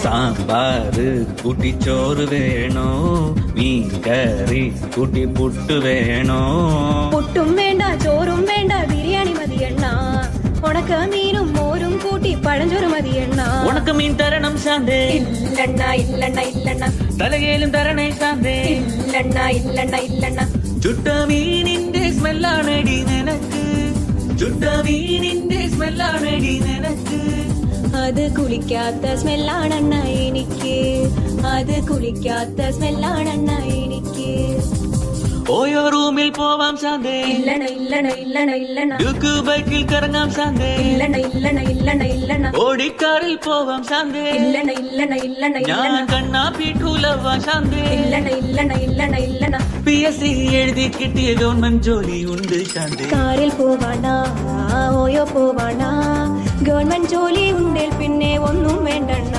സാമ്പാറ് കൂട്ടി ചോറ് വേണോ മീൻ കറി കൂട്ടി പുട്ട് വേണോ പുട്ടും വേണ്ട ചോറും വേണ്ട ബിരിയാണി മതിയെണ്ണ ഉണക്ക മീനും മോരും കൂട്ടി പഴഞ്ചോറ് മതിയെണ്ണ ഉണക്ക മീൻ തരണം ശാന്തേ ഇല്ലണ്ണ ഇല്ലണ്ണ ഇല്ലണ്ണ തലകേലും തരണേ ശാന്തേ ഇല്ലണ്ണ ഇല്ലണ്ണ ഇല്ലണ്ണ ചുട്ട മീനിന്റെ സ്മെല്ലാണടി നിനക്ക് ചുട്ട മീനിന്റെ സ്മെല്ലാണടി നിനക്ക് അത് കുളിക്കാത്ത സ്മെല്ലാണെണ്ണ എനിക്ക് അത് കുളിക്കാത്ത സ്മെല്ലാണെണ്ണ എനിക്ക് ഓയോ റൂമിൽ പോവാം ശാന്തേ ഇല്ലണ ഇല്ലണ ഇല്ലണ ഇല്ലണ ഡ്യൂക്ക് ബൈക്കിൽ കറങ്ങാം ശാന്തേ ഇല്ലണ ഇല്ലണ ഇല്ലണ ഇല്ലണ ഓടിക്കാറിൽ പോവാം ശാന്തേ ഇല്ലണ ഇല്ലണ ഇല്ലണ ഞാൻ ഇല്ലണ കണ്ണാ പീഠൂലവാ ശാന്തേ ഇല്ലണ ഇല്ലണ ഇല്ലണ ഇല്ലണ PSC എഴുതി കിട്ടിയ ഗവൺമെന്റ് ജോലി ഉണ്ട് ശാന്തേ കാറിൽ പോവാണ ഓയോ പോവാണ ഗവൺമെന്റ് ജോലി ഉണ്ടേൽ പിന്നെ ഒന്നും വേണ്ടണ്ണ